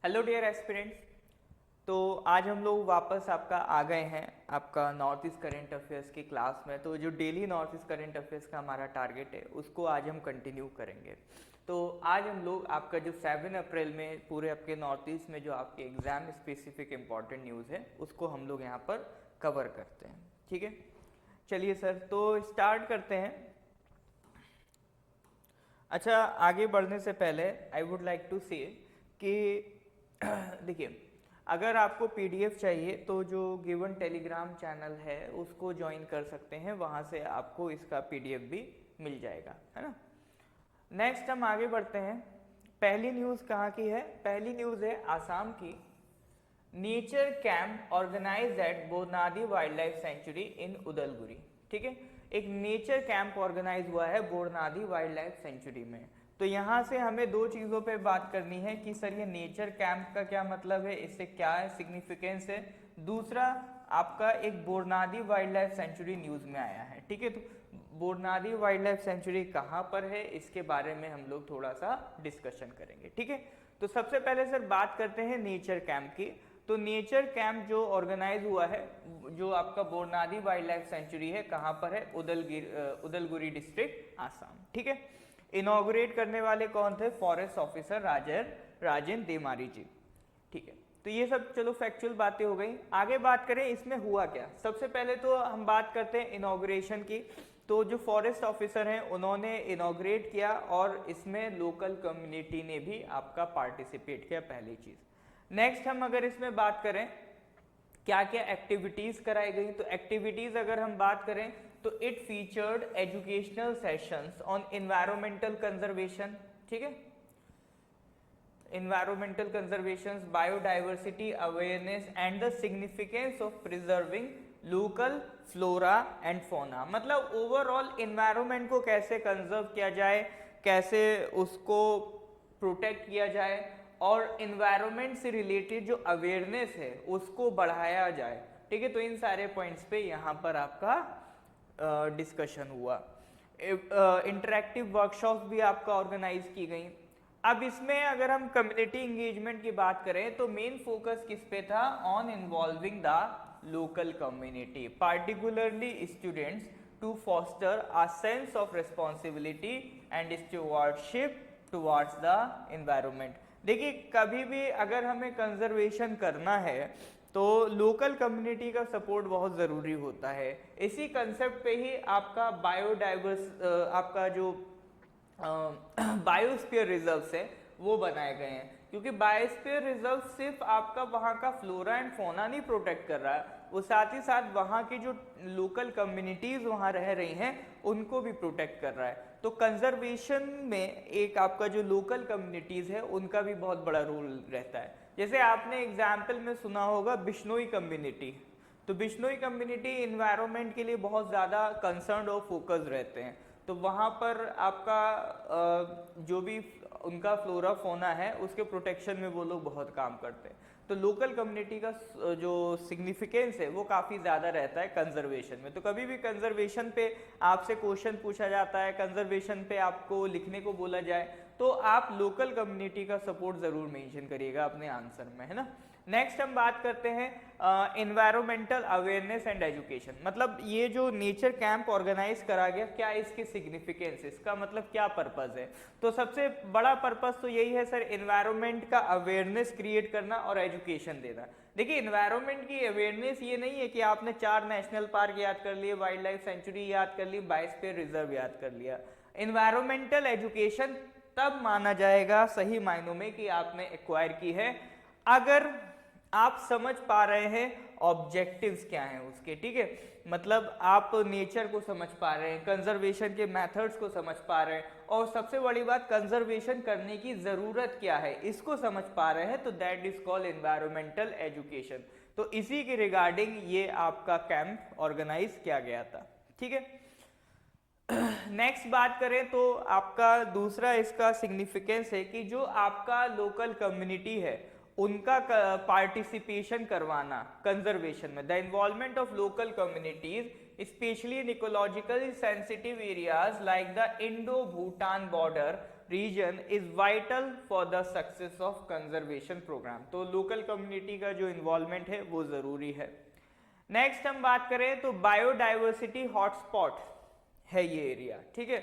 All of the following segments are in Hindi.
Hello dear aspirants. तो आज हम लोग वापस आपका आ गए हैं आपका नॉर्थ ईस्ट करेंट अफेयर्स की क्लास में। तो जो daily north east current affairs का हमारा टारगेट है उसको आज हम कंटिन्यू करेंगे। तो आज हम लोग आपका जो 7 अप्रैल में पूरे आपके नॉर्थ ईस्ट में जो आपके एग्जाम स्पेसिफिक इम्पॉर्टेंट न्यूज़ है उसको हम लोग यहाँ पर कवर करते हैं। ठीक है, चलिए सर, तो स्टार्ट करते हैं। अच्छा, आगे बढ़ने से पहले आई वुड लाइक टू से कि देखिए, अगर आपको पीडीएफ चाहिए तो जो गिवन टेलीग्राम चैनल है उसको ज्वाइन कर सकते हैं, वहाँ से आपको इसका पीडीएफ भी मिल जाएगा, है ना। नेक्स्ट हम आगे बढ़ते हैं। पहली न्यूज़ कहाँ की है? पहली न्यूज़ है आसाम की। Nature camp organise at Bornadi wildlife sanctuary in Udalguri. ठीक है, एक नेचर कैंप ऑर्गेनाइज हुआ है बोरनादी वाइल्ड लाइफ सेंचुरी में। तो यहाँ से हमें दो चीज़ों पे बात करनी है कि सर ये नेचर कैंप का क्या मतलब है, इससे क्या है सिग्निफिकेंस है। दूसरा, आपका एक बोरनादी वाइल्ड लाइफ सेंचुरी न्यूज़ में आया है। ठीक है, तो बोरनादी वाइल्ड लाइफ सेंचुरी कहाँ पर है इसके बारे में हम लोग थोड़ा सा डिस्कशन करेंगे। ठीक है, तो सबसे पहले सर बात करते हैं नेचर कैंप की। तो नेचर कैंप जो ऑर्गेनाइज हुआ है, जो आपका बोरनादी वाइल्ड लाइफ सेंचुरी है, कहाँ पर है? उदलगुरी डिस्ट्रिक्ट, आसाम। ठीक है, इनॉग्रेट करने वाले कौन थे? फॉरेस्ट ऑफिसर राजेंद्र देमारी जी। ठीक है, तो ये सब चलो फैक्चुअल बातें हो गई। आगे बात करें इसमें हुआ क्या। सबसे पहले तो हम बात करते हैं इनॉग्रेशन की। तो जो फॉरेस्ट ऑफिसर हैं उन्होंने इनॉग्रेट किया और इसमें लोकल कम्युनिटी ने भी आपका पार्टिसिपेट किया, पहली चीज़। नेक्स्ट हम अगर इसमें बात करें क्या क्या एक्टिविटीज कराई गई, तो एक्टिविटीज अगर हम बात करें तो it featured educational sessions on environmental conservation. ठीक है, environmental conservation, biodiversity awareness and the significance of preserving local flora and fauna। मतलब ओवरऑल environment को कैसे कंजर्व किया जाए, कैसे उसको प्रोटेक्ट किया जाए और environment से रिलेटेड जो अवेयरनेस है उसको बढ़ाया जाए। ठीक है, तो इन सारे पॉइंट्स पे यहाँ पर आपका डिस्कशन हुआ। इंटरेक्टिव वर्कशॉप भी आपका ऑर्गेनाइज की गई। अब इसमें अगर हम कम्युनिटी इंगेजमेंट की बात करें तो मेन फोकस किस पे था? On involving the local community, particularly students, to foster a sense of responsibility and stewardship towards the environment. देखिए, कभी भी अगर हमें कंजर्वेशन करना है तो लोकल कम्युनिटी का सपोर्ट बहुत ज़रूरी होता है। इसी कंसेप्ट पे ही आपका बायोडाइवर्स आपका जो बायोस्फीयर रिजर्व्स है वो बनाए गए हैं, क्योंकि बायोस्फीयर रिजर्व सिर्फ आपका वहाँ का फ्लोरा एंड फोना नहीं प्रोटेक्ट कर रहा है, वो साथ ही साथ वहाँ की जो लोकल कम्युनिटीज वहाँ रह रही हैं उनको भी प्रोटेक्ट कर रहा है। तो कंजर्वेशन में एक आपका जो लोकल कम्युनिटीज है उनका भी बहुत बड़ा रोल रहता है। जैसे आपने एग्जाम्पल में सुना होगा बिश्नोई कम्युनिटी। तो बिश्नोई कम्युनिटी इन्वायरमेंट के लिए बहुत ज़्यादा कंसर्न और फोकस रहते हैं। तो वहाँ पर आपका जो भी उनका फ्लोरा फोना है उसके प्रोटेक्शन में वो लोग बहुत काम करते हैं। तो लोकल कम्युनिटी का जो सिग्निफिकेंस है वो काफ़ी ज़्यादा रहता है कंजर्वेशन में। तो कभी भी कंजर्वेशन पे आपसे क्वेश्चन पूछा जाता है, कंजर्वेशन पे आपको लिखने को बोला जाए, तो आप लोकल कम्युनिटी का सपोर्ट ज़रूर मेंशन करिएगा अपने आंसर में, है ना। नेक्स्ट हम बात करते हैं एनवायरमेंटल अवेयरनेस एंड एजुकेशन। मतलब ये जो नेचर कैंप ऑर्गेनाइज करा गया, क्या इसकी सिग्निफिकेंस, इसका मतलब क्या पर्पस है? तो सबसे बड़ा पर्पस तो यही है सर, एनवायरमेंट का अवेयरनेस क्रिएट करना और एजुकेशन देना। देखिए, एनवायरमेंट की अवेयरनेस ये नहीं है कि आपने 4 नेशनल पार्क याद कर लिए, वाइल्ड लाइफ सेंचुरी याद कर ली, बायोस्फीयर रिजर्व याद कर लिया। एनवायरमेंटल एजुकेशन तब माना जाएगा सही मायनों में कि आपने एक्वायर की है अगर आप समझ पा रहे हैं ऑब्जेक्टिव्स क्या हैं उसके। ठीक है, मतलब आप नेचर को समझ पा रहे हैं, कंजर्वेशन के मेथड्स को समझ पा रहे हैं, और सबसे बड़ी बात कंजर्वेशन करने की जरूरत क्या है इसको समझ पा रहे हैं, तो that is called environmental education. तो इसी के रिगार्डिंग ये आपका कैंप ऑर्गेनाइज किया गया था। ठीक है, नेक्स्ट बात करें तो आपका दूसरा इसका सिग्निफिकेंस है कि जो आपका लोकल कम्युनिटी है उनका पार्टिसिपेशन करवाना कंजर्वेशन में। The involvement of local communities specially in ecological sensitive areas like the Indo Bhutan border region is vital for the success of conservation program. तो लोकल कम्युनिटी का जो इन्वॉल्वमेंट है वो जरूरी है। नेक्स्ट हम बात करें तो बायोडाइवर्सिटी हॉटस्पॉट है ये एरिया, ठीक है।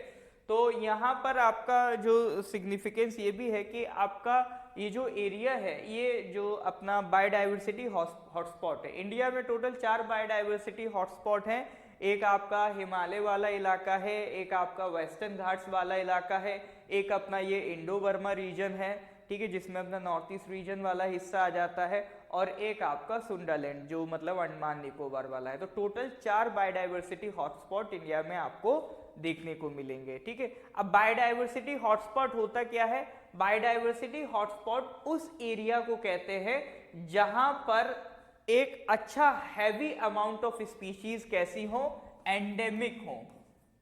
तो यहाँ पर आपका जो सिग्निफिकेंस ये भी है कि आपका ये जो एरिया है ये जो अपना बायोडाइवर्सिटी हॉटस्पॉट है। इंडिया में टोटल 4 बायोडाइवर्सिटी हॉटस्पॉट हैं। एक आपका हिमालय वाला इलाका है, एक आपका वेस्टर्न घाट्स वाला इलाका है, एक अपना ये इंडो बर्मा रीजन है, ठीक है, जिसमें अपना नॉर्थ ईस्ट रीजन वाला हिस्सा आ जाता है, और एक आपका सुंडालैंड जो मतलब अंडमान निकोबार वाला है। तो टोटल 4 बायोडाइवर्सिटी हॉटस्पॉट इंडिया में आपको देखने को मिलेंगे, ठीक है। अब बायोडाइवर्सिटी हॉटस्पॉट होता क्या है? बायोडाइवर्सिटी हॉटस्पॉट उस एरिया को कहते हैं जहां पर एक अच्छा हैवी अमाउंट ऑफ स्पीशीज कैसी हो, एंडेमिक हो,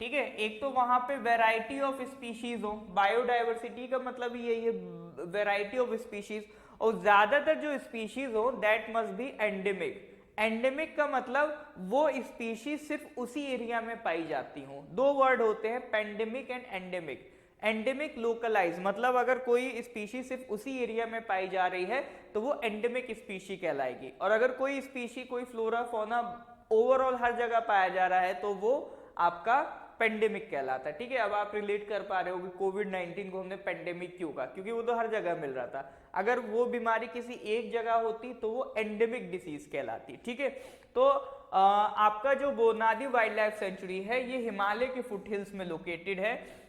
ठीक है। एक तो वहां पे वैरायटी ऑफ स्पीशीज हो, बायोडाइवर्सिटी का मतलब यही है वैरायटी ऑफ स्पीशीज, और ज्यादातर जो स्पीशीज हो that must be endemic. Endemic का मतलब वो स्पीशीज सिर्फ उसी एरिया में पाई जाती हो। 2 वर्ड होते हैं, pandemic and endemic. Endemic localise मतलब अगर कोई स्पीशी सिर्फ उसी एरिया में पाई जा रही है तो वो एंडेमिक स्पीशी कहलाएगी, और अगर कोई स्पीशी कोई फ्लोरा फोना ओवरऑल हर जगह पाया जा रहा है तो वो आपका पेंडेमिक कहलाता है, ठीक है। अब आप रिलेट कर पा रहे हो कि कोविड-19 को हमने पेंडेमिक क्यों कहा, क्योंकि वो तो हर जगह मिल रहा था। अगर वो बीमारी किसी एक जगह होती तो वो एंडेमिक डिसीज कहलाती, ठीक है। तो आपका जो बोनादी वाइल्ड लाइफ सेंचुरी है ये हिमालय के फुटहिल्स में लोकेटेड है,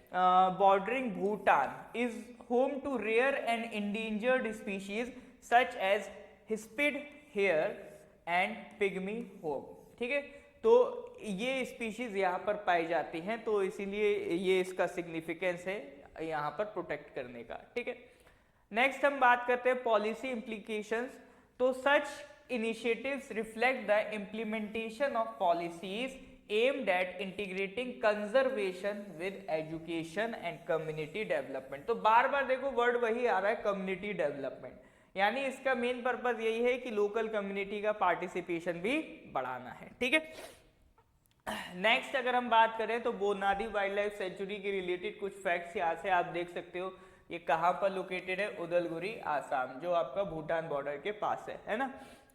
bordering Bhutan, is home to rare and endangered species such as hispid hare and pygmy hog, ठीक है। तो ये स्पीशीज यहाँ पर पाई जाती हैं, तो इसीलिए ये इसका सिग्निफिकेंस है यहाँ पर प्रोटेक्ट करने का, ठीक है। नेक्स्ट हम बात करते हैं पॉलिसी इम्प्लीकेशंस। तो such initiatives reflect the implementation of policies aimed at integrating conservation with education and community development। तो बार बार देखो वर्ड वही आ रहा है, कम्युनिटी डेवलपमेंट, यानी इसका मेन पर्पस यही है कि लोकल कम्युनिटी का पार्टिसिपेशन भी बढ़ाना है, ठीक है। नेक्स्ट अगर हम बात करें तो बोनादी वाइल्ड लाइफ सेंचुरी के रिलेटेड कुछ फैक्ट्स यहाँ से आप देख सकते हो। ये कहाँ पर लोकेटेड है? उदलगुरी, आसाम, जो आपका भूटान बॉर्डर के पास है ना।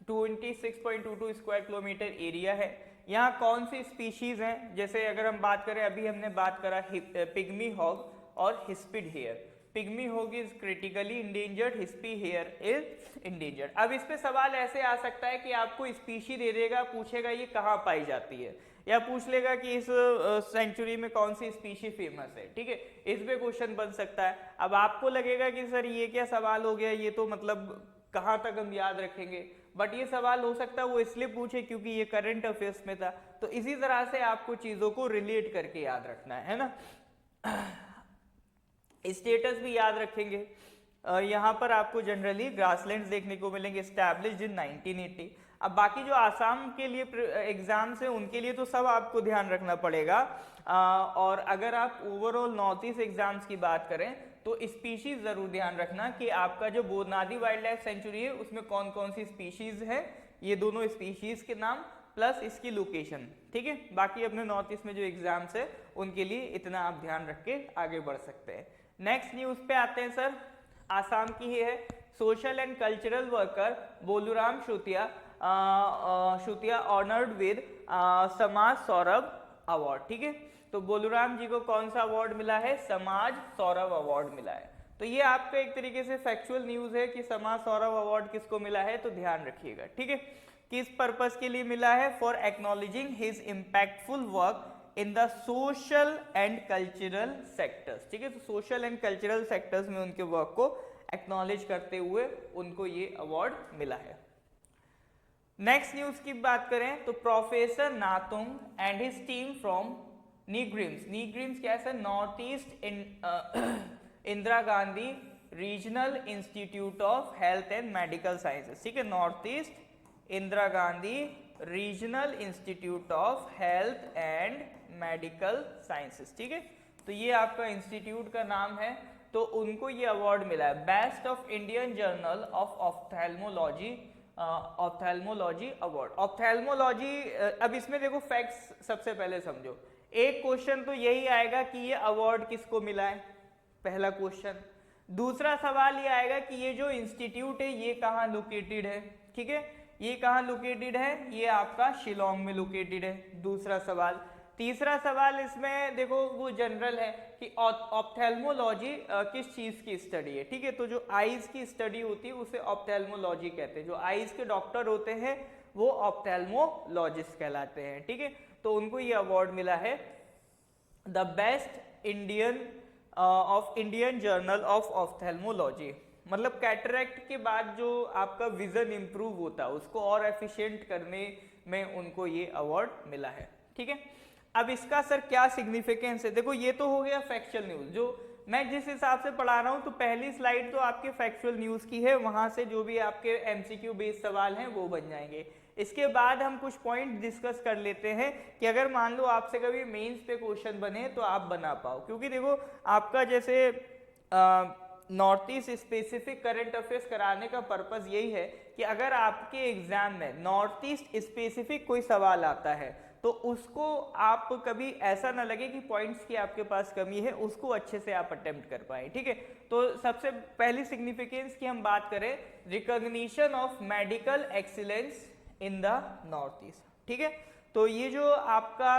26.22 स्क्वायर किलोमीटर एरिया है। यहाँ कौन सी स्पीशीज हैं? जैसे अगर हम बात करें, अभी हमने बात करा पिग्मी हॉग और hispid hare. Pygmy hog is critically endangered, hispid hare is endangered. अब इस पे सवाल ऐसे आ सकता है कि आपको स्पीशी दे देगा, पूछेगा ये कहाँ पाई जाती है, या पूछ लेगा कि इस सेंचुरी में कौन सी स्पीशी फेमस है, ठीक है। इस पे क्वेश्चन बन सकता है। अब आपको लगेगा कि सर ये क्या सवाल हो गया, ये तो मतलब कहाँ तक हम याद रखेंगे, बट ये सवाल हो सकता है वो इसलिए पूछे क्योंकि ये करंट अफेयर्स में था। तो इसी तरह से आपको चीजों को रिलेट करके याद रखना है ना। स्टेटस भी याद रखेंगे। यहाँ पर आपको जनरली ग्रासलैंड्स देखने को मिलेंगे, एस्टैब्लिश्ड इन 1980। अब बाकी जो आसाम के लिए एग्जाम्स है उनके लिए तो सब आपको ध्यान रखना पड़ेगा। और अगर आप ओवरऑल नॉर्थ ईस्ट एग्जाम्स की बात करें तो स्पीशीज जरूर ध्यान रखना कि आपका जो बोनादी वाइल्ड लाइफ सेंचुरी है उसमें कौन कौन सी स्पीशीज है, ये दोनों स्पीशीज के नाम प्लस इसकी लोकेशन, ठीक है। बाकी अपने नॉर्थ ईस्ट में जो एग्जाम्स है उनके लिए इतना आप ध्यान रख के आगे बढ़ सकते हैं। नेक्स्ट न्यूज पे आते हैं सर, आसाम की ही है। Social and cultural worker Boloram Shutia honoured with Samaj Saurabh award, ठीक है। तो बोलूराम जी को कौन सा अवार्ड मिला है? समाज सौरभ अवार्ड मिला है। तो ये आपका एक तरीके से फैक्चुअल न्यूज है कि समाज सौरभ अवार्ड किसको मिला है, तो ध्यान रखिएगा, ठीक है। किस पर्पस के लिए मिला है? For acknowledging his impactful work in the social and cultural sectors, ठीक है। तो सोशल एंड कल्चरल सेक्टर्स में उनके वर्क को एक्नॉलेज करते हुए उनको ये अवार्ड मिला है। नेक्स्ट न्यूज की बात करें तो professor Natung and his team from NEIGRIHMS, NEIGRIHMS क्या है? North east Indira Gandhi regional institute of health and medical sciences, ठीक है। North east Indira Gandhi regional institute of health and medical sciences, ठीक है। तो ये आपका इंस्टीट्यूट का नाम है। तो उनको ये अवार्ड मिला है, best of Indian journal of ophthalmology award. Ophthalmology, अब इसमें देखो फैक्ट्स सबसे पहले समझो। एक क्वेश्चन तो यही आएगा कि ये अवार्ड किसको मिला है, पहला क्वेश्चन। दूसरा सवाल ये आएगा कि ये जो इंस्टीट्यूट है ये कहाँ लोकेटेड है, ठीक है, ये कहाँ लोकेटेड है, ये आपका शिलोंग में लोकेटेड है, दूसरा सवाल। तीसरा सवाल इसमें देखो वो जनरल है कि ऑप्थेल्मोलॉजी किस चीज की स्टडी है, ठीक है, तो जो आईज की स्टडी होती है उसे ऑप्थेल्मोलॉजी कहते हैं, जो आईज के डॉक्टर होते हैं वो ऑप्थेल्मोलॉजिस्ट कहलाते हैं, ठीक है। तो उनको ये अवार्ड मिला है the best Indian of Indian journal of ophthalmology. मतलब कैटरेक्ट के बाद जो आपका विजन इंप्रूव होता है उसको और एफिशिएंट करने में उनको ये अवार्ड मिला है, ठीक है। अब इसका सर क्या सिग्निफिकेंस है, देखो ये तो हो गया फैक्चुअल न्यूज, जो मैं जिस हिसाब से पढ़ा रहा हूँ तो पहली स्लाइड तो आपके फैक्चुअल न्यूज की है, वहां से जो भी आपके एमसीक्यू बेस्ड सवाल हैं वो बन जाएंगे। इसके बाद हम कुछ पॉइंट डिस्कस कर लेते हैं कि अगर मान लो आपसे कभी मेंस पे क्वेश्चन बने तो आप बना पाओ, क्योंकि देखो आपका जैसे north east specific current affairs कराने का पर्पस यही है कि अगर आपके एग्जाम में नॉर्थ ईस्ट स्पेसिफिक कोई सवाल आता है तो उसको आप कभी ऐसा ना लगे कि पॉइंट्स की आपके पास कमी है, उसको अच्छे से आप अटेम्प्ट कर पाए, ठीक है। तो सबसे पहली सिग्निफिकेंस की हम बात करें, recognition of medical excellence in the north east, ठीक है। तो ये जो आपका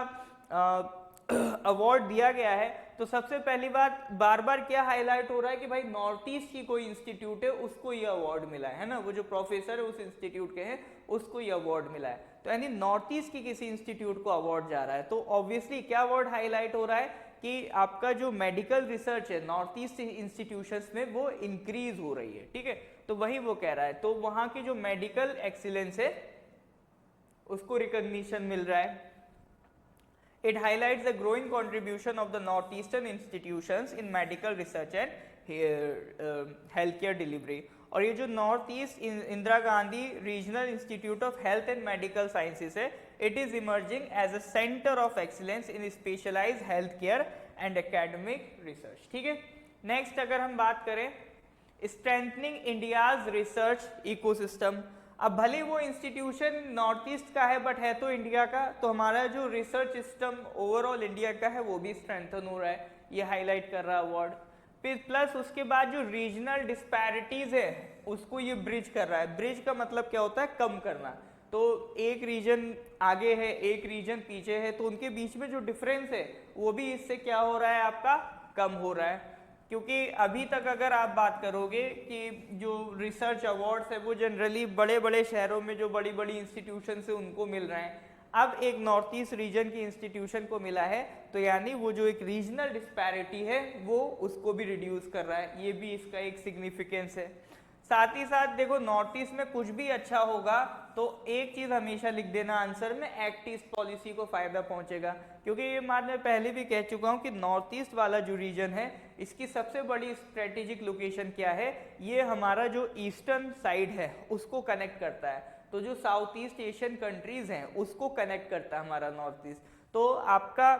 अवार्ड दिया गया है, तो सबसे पहली बात बार बार क्या हाईलाइट हो रहा है कि भाई नॉर्थ ईस्ट की कोई इंस्टीट्यूट है उसको ये अवार्ड मिला है ना, वो जो प्रोफेसर है उस इंस्टीट्यूट के हैं उसको ये अवार्ड मिला है, तो यानी नॉर्थ ईस्ट की किसी इंस्टीट्यूट को अवार्ड जा रहा है, तो ऑब्वियसली क्या अवार्ड हाईलाइट हो रहा है कि आपका जो मेडिकल रिसर्च है नॉर्थ ईस्ट इंस्टीट्यूशंस में वो इंक्रीज हो रही है, ठीक है। तो वही वो कह रहा है, तो वहां की जो मेडिकल एक्सीलेंस है उसको रिकॉग्निशन मिल रहा है। It highlights the growing contribution of the northeastern institutions in medical research and healthcare delivery. और ये जो north east Indira Gandhi regional institute of health and medical sciences है, it is emerging as a centre of excellence in specialised health care and academic research, ठीक है। नेक्स्ट अगर हम बात करें स्ट्रेंथनिंग इंडियाज रिसर्च इकोसिस्टम, अब भले वो इंस्टीट्यूशन नॉर्थ ईस्ट का है बट है तो इंडिया का, तो हमारा जो रिसर्च सिस्टम ओवरऑल इंडिया का है वो भी स्ट्रेंथन हो रहा है, ये हाईलाइट कर रहा है अवार्ड। फिर प्लस उसके बाद जो रीजनल डिस्पैरिटीज है उसको ये ब्रिज कर रहा है। ब्रिज का मतलब क्या होता है, कम करना, तो एक रीजन आगे है एक रीजन पीछे है तो उनके बीच में जो डिफरेंस है वो भी इससे क्या हो रहा है, आपका कम हो रहा है। क्योंकि अभी तक अगर आप बात करोगे कि जो रिसर्च अवार्ड्स है वो जनरली बड़े बड़े शहरों में जो बड़ी बड़ी इंस्टीट्यूशन से उनको मिल रहे हैं, अब एक नॉर्थ ईस्ट रीजन की इंस्टीट्यूशन को मिला है, तो यानी वो जो एक रीजनल डिस्पैरिटी है वो उसको भी रिड्यूस कर रहा है, ये भी इसका एक सिग्निफिकेंस है। साथ ही साथ देखो नॉर्थ ईस्ट में कुछ भी अच्छा होगा तो एक चीज हमेशा लिख देना आंसर में, एक्ट ईस्ट पॉलिसी को फायदा पहुंचेगा, क्योंकि ये बात मैं पहले भी कह चुका हूं कि नॉर्थ ईस्ट वाला जो रीजन है इसकी सबसे बड़ी स्ट्रेटेजिक लोकेशन क्या है, ये हमारा जो ईस्टर्न साइड है उसको कनेक्ट करता है, तो जो साउथ ईस्ट एशियन कंट्रीज हैं उसको कनेक्ट करता है हमारा नॉर्थ ईस्ट। तो आपका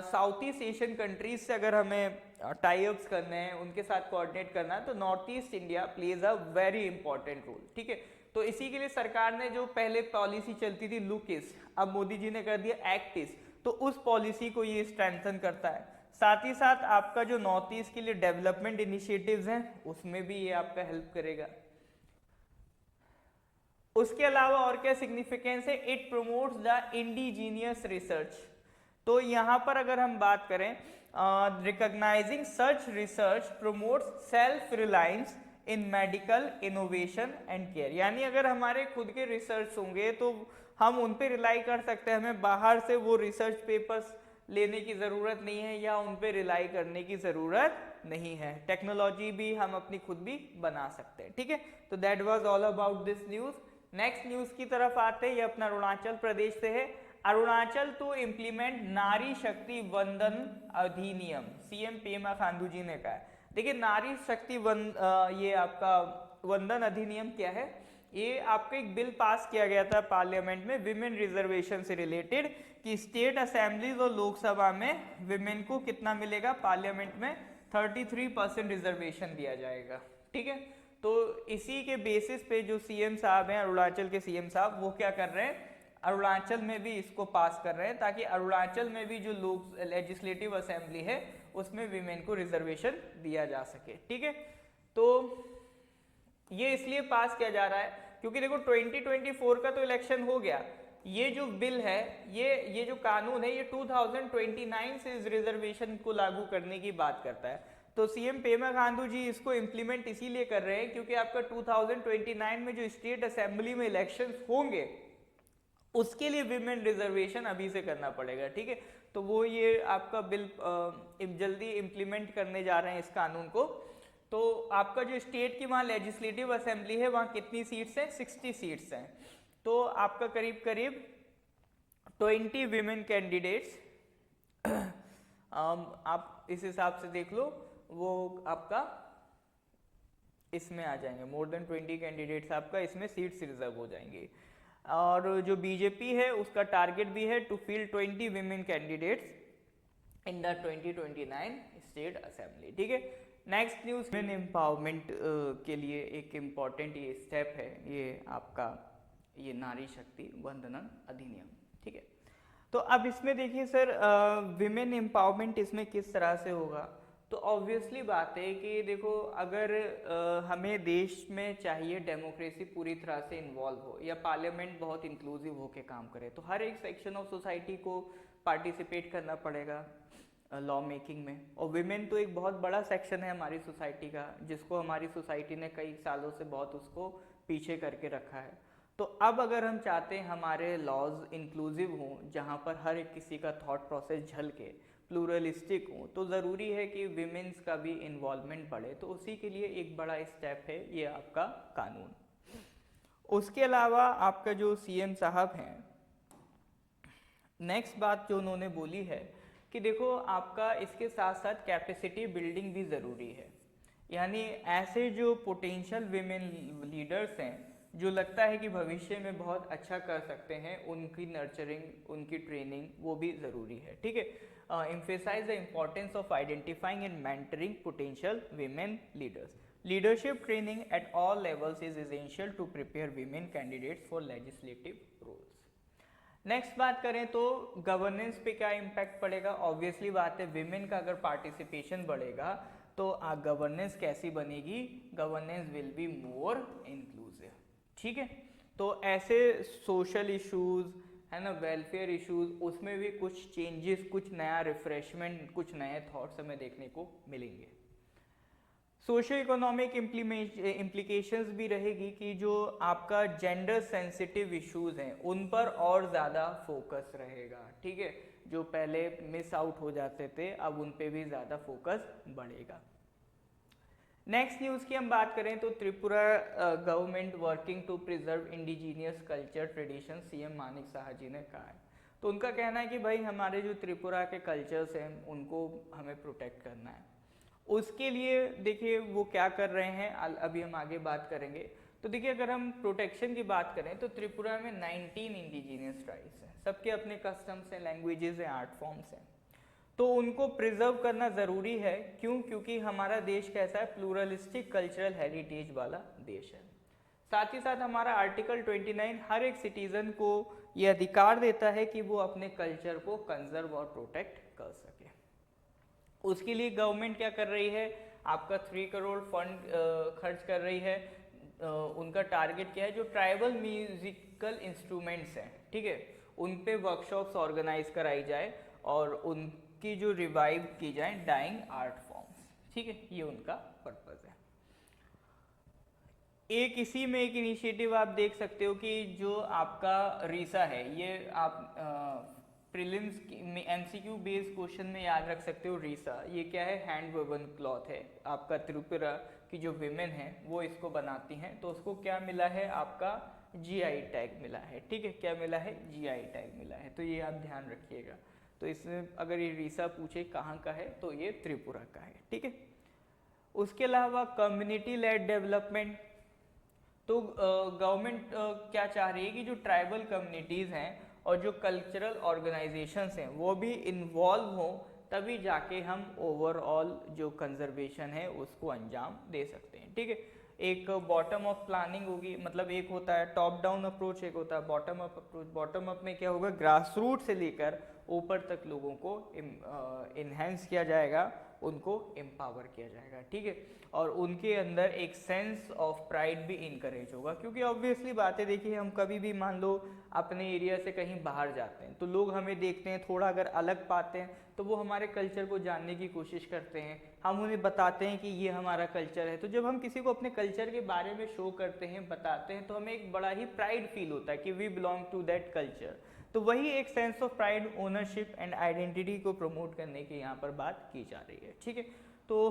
साउथ ईस्ट एशियन कंट्रीज से अगर हमें टाई अप्स करने हैं, उनके साथ कोऑर्डिनेट करना है, तो north east India plays a very important role, ठीक है। तो इसी के लिए सरकार ने जो पहले पॉलिसी चलती थी लुक ईस्ट, अब मोदी जी ने कर दिया एक्ट ईस्ट, तो उस पॉलिसी को ये स्ट्रेंथन करता है। साथ ही साथ आपका जो नॉर्थ ईस्ट के लिए डेवलपमेंट इनिशिएटिव्स हैं उसमें भी ये आपका हेल्प करेगा। उसके अलावा और क्या सिग्निफिकेंस है, it promotes the indigenous research, तो यहाँ पर अगर हम बात करें recognising such research promotes self reliance in medical innovation and care, यानी अगर हमारे खुद के रिसर्च होंगे तो हम उन पे रिलाई कर सकते हैं, हमें बाहर से वो रिसर्च पेपर्स लेने की ज़रूरत नहीं है या उन पे रिलाई करने की ज़रूरत नहीं है, टेक्नोलॉजी भी हम अपनी खुद भी बना सकते हैं, ठीक है। तो that was all about this news. Next news की तरफ आते हैं, ये अपना अरुणाचल प्रदेश से है। अरुणाचल टू इम्प्लीमेंट नारी शक्ति वंदन अधिनियम, सीएम पेमा खांडू जी ने कहा है। देखिए नारी शक्ति ये आपका वंदन अधिनियम क्या है, ये आपका एक बिल पास किया गया था पार्लियामेंट में विमेन रिजर्वेशन से रिलेटेड, कि स्टेट असेंबलीज और लोकसभा में विमेन को कितना मिलेगा, पार्लियामेंट में 33% रिजर्वेशन दिया जाएगा, ठीक है। तो इसी के बेसिस पे जो सीएम साहब हैं अरुणाचल के सीएम साहब, वो क्या कर रहे हैं, अरुणाचल में भी इसको पास कर रहे हैं, ताकि अरुणाचल में भी जो लोक लेजिस्लेटिव असेंबली है उसमें विमेन को रिजर्वेशन दिया जा सके। ठीक है, तो ये इसलिए पास किया जा रहा है क्योंकि देखो 2024 का तो इलेक्शन हो गया, ये जो बिल है, ये जो कानून है, ये 2029 से इस रिजर्वेशन को लागू करने की बात करता है। तो सीएम पेमा खांडू जी इसको इम्प्लीमेंट इसीलिए कर रहे हैं क्योंकि आपका 2029 में जो स्टेट असेंबली में इलेक्शंस होंगे उसके लिए विमेन रिजर्वेशन अभी से करना पड़ेगा। ठीक है, तो वो ये आपका बिल जल्दी इम्प्लीमेंट करने जा रहे हैं इस कानून को। तो आपका जो स्टेट की वहाँ लेजिस्लेटिव असेंबली है वहाँ कितनी सीट्स हैं, 60 सीट्स हैं। तो आपका करीब करीब 20 विमेन कैंडिडेट्स आप इस हिसाब से देख लो, वो आपका इसमें आ जाएंगे, मोर देन 20 कैंडिडेट्स आपका इसमें सीट्स रिजर्व हो जाएंगे। और जो बीजेपी है उसका टारगेट भी है to fill 20 women candidates in the 2029 state assembly. ठीक है, नेक्स्ट न्यूज, वुमेन एम्पावरमेंट के लिए एक इम्पॉर्टेंट ये स्टेप है, ये आपका ये नारी शक्ति वंदना अधिनियम। ठीक है, तो अब इसमें देखिए सर, विमेन एम्पावरमेंट इसमें किस तरह से होगा। तो ऑब्वियसली बात है कि देखो अगर हमें देश में चाहिए डेमोक्रेसी पूरी तरह से इन्वॉल्व हो या पार्लियामेंट बहुत इंक्लूसिव होकर काम करे, तो हर एक सेक्शन ऑफ सोसाइटी को पार्टिसिपेट करना पड़ेगा लॉ मेकिंग में। और विमेन तो एक बहुत बड़ा सेक्शन है हमारी सोसाइटी का, जिसको हमारी सोसाइटी ने कई सालों से बहुत उसको पीछे करके रखा है। तो अब अगर हम चाहते हैं हमारे लॉज इंक्लूसिव हों, जहाँ पर हर एक किसी का थॉट प्रोसेस झलके प्लूरलिस्टिक हो, तो ज़रूरी है कि विमेंस का भी इन्वॉल्वमेंट बढ़े। तो उसी के लिए एक बड़ा स्टेप है ये आपका कानून। उसके अलावा आपका जो सीएम साहब हैं, नेक्स्ट बात जो उन्होंने बोली है कि देखो आपका इसके साथ साथ कैपेसिटी बिल्डिंग भी ज़रूरी है। यानी ऐसे जो पोटेंशियल विमेन लीडर्स हैं जो लगता है कि भविष्य में बहुत अच्छा कर सकते हैं, उनकी नर्चरिंग, उनकी ट्रेनिंग वो भी ज़रूरी है। ठीक है, emphasize the importance of identifying and mentoring potential women leaders. Leadership training at all levels is essential to prepare women candidates for legislative roles. Next बात करें तो गवर्नेंस पे क्या इम्पैक्ट पड़ेगा। ऑब्वियसली बात है, विमेन का अगर पार्टिसिपेशन बढ़ेगा तो गवर्नेंस कैसी बनेगी, governance will be more inclusive. ठीक है, तो ऐसे सोशल इश्यूज है ना, वेलफेयर इश्यूज, उसमें भी कुछ चेंजेस, कुछ नया रिफ्रेशमेंट, कुछ नए थॉट्स हमें देखने को मिलेंगे। सोशो इकोनॉमिक इम्प्लीकेशंस भी रहेगी कि जो आपका जेंडर सेंसिटिव इश्यूज हैं उन पर और ज़्यादा फोकस रहेगा। ठीक है, जो पहले मिस आउट हो जाते थे अब उन पे भी ज़्यादा फोकस बढ़ेगा। नेक्स्ट न्यूज़ की हम बात करें तो Tripura government working to preserve indigenous culture tradition, CM Manik Saha ji ने कहा है। तो उनका कहना है कि भाई हमारे जो त्रिपुरा के कल्चर्स हैं उनको हमें प्रोटेक्ट करना है। उसके लिए देखिए वो क्या कर रहे हैं, अभी हम आगे बात करेंगे। तो देखिए अगर हम प्रोटेक्शन की बात करें तो त्रिपुरा में 19 इंडिजीनियस ट्राइब्स हैं, सबके अपने कस्टम्स हैं, लैंग्वेजेस हैं, आर्ट फॉर्म्स हैं। तो उनको प्रिजर्व करना ज़रूरी है। क्यों? क्योंकि हमारा देश कैसा है, प्लूरलिस्टिक कल्चरल हेरिटेज वाला देश है। साथ ही साथ हमारा आर्टिकल 29 हर एक सिटीजन को ये अधिकार देता है कि वो अपने कल्चर को कंजर्व और प्रोटेक्ट कर सके। उसके लिए गवर्नमेंट क्या कर रही है, आपका 3 करोड़ फंड खर्च कर रही है। उनका टारगेट क्या है, जो ट्राइबल म्यूजिकल इंस्ट्रूमेंट्स हैं, ठीक है, उन पे वर्कशॉप्स ऑर्गेनाइज कराई जाए और उनकी जो रिवाइव की जाए डाइंग आर्ट फॉर्म्स। ठीक है, ये उनका पर्पस है। एक इसी में एक इनिशिएटिव आप देख सकते हो कि जो आपका रीसा है, ये आप प्रीलिम्स में एमसीक्यू बेस्ड क्वेश्चन में याद रख सकते हो। रीसा ये क्या है, हैंड वोवन क्लॉथ है। आपका त्रिपुरा की जो विमेन हैं वो इसको बनाती हैं, तो उसको क्या मिला है, आपका जीआई टैग मिला है। ठीक है, क्या मिला है, जीआई टैग मिला है। तो ये आप ध्यान रखिएगा। तो इसमें अगर ये रीसा पूछे कहाँ का है तो ये त्रिपुरा का है। ठीक है, उसके अलावा कम्युनिटी लेड डेवलपमेंट, तो गवर्नमेंट क्या चाह रही है कि जो ट्राइबल कम्युनिटीज़ हैं और जो कल्चरल ऑर्गेनाइजेशंस हैं वो भी इन्वॉल्व हों, तभी जाके हम ओवरऑल जो कंजर्वेशन है उसको अंजाम दे सकते हैं। ठीक है, एक बॉटम अप प्लानिंग होगी, मतलब एक होता है टॉप डाउन अप्रोच, एक होता है bottom up approach. Bottom up में क्या होगा, ग्रास रूट से लेकर ऊपर तक लोगों को इन्हेंस किया जाएगा, उनको एम्पावर किया जाएगा, ठीक है। और उनके अंदर एक सेंस ऑफ प्राइड भी इनकरेज होगा, क्योंकि ऑब्वियसली बात है, देखिए हम कभी भी मान लो अपने एरिया से कहीं बाहर जाते हैं तो लोग हमें देखते हैं, थोड़ा अगर अलग पाते हैं तो वो हमारे कल्चर को जानने की कोशिश करते हैं, हम उन्हें बताते हैं कि ये हमारा कल्चर है। तो जब हम किसी को अपने कल्चर के बारे में शो करते हैं, बताते हैं, तो हमें एक बड़ा ही प्राइड फील होता है कि we belong to that culture. तो वही एक sense of pride, ownership and identity को प्रमोट करने की यहाँ पर बात की जा रही है, ठीक है। तो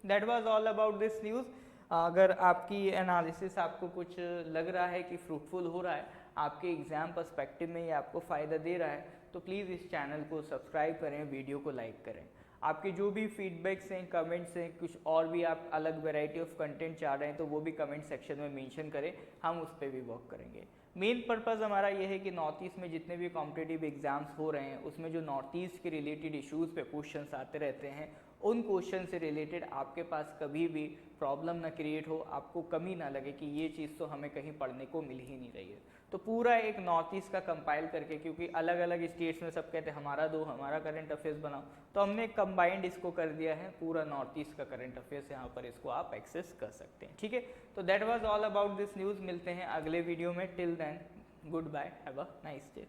that was all about this news. अगर आपकी एनालिसिस आपको कुछ लग रहा है कि फ्रूटफुल हो रहा है, आपके एग्जाम पर्सपेक्टिव में ये आपको फ़ायदा दे रहा है, तो प्लीज़ इस चैनल को सब्सक्राइब करें, वीडियो को लाइक करें। आपके जो भी फीडबैक्स हैं, कमेंट्स हैं, कुछ और भी आप अलग वैरायटी ऑफ कंटेंट चाह रहे हैं तो वो भी कमेंट सेक्शन में मेंशन करें, हम उस पर भी वर्क करेंगे। मेन पर्पज़ हमारा ये है कि नॉर्थ ईस्ट में जितने भी कॉम्पिटिटिव एग्जाम्स हो रहे हैं उसमें जो नॉर्थ ईस्ट के रिलेटेड इश्यूज़ पे क्वेश्चंस आते रहते हैं, उन क्वेश्चन से रिलेटेड आपके पास कभी भी प्रॉब्लम ना क्रिएट हो, आपको कमी ना लगे कि ये चीज़ तो हमें कहीं पढ़ने को मिल ही नहीं रही है। तो पूरा एक नॉर्थ ईस्ट का कंपाइल करके, क्योंकि अलग अलग स्टेट्स में सब कहते हैं हमारा दो, हमारा करंट अफेयर्स बनाओ, तो हमने कंबाइंड इसको कर दिया है, पूरा नॉर्थ ईस्ट का करंट अफेयर्स यहाँ पर इसको आप एक्सेस कर सकते हैं, ठीक है। तो that was all about this news. मिलते हैं अगले वीडियो में, till then good bye, have a nice day.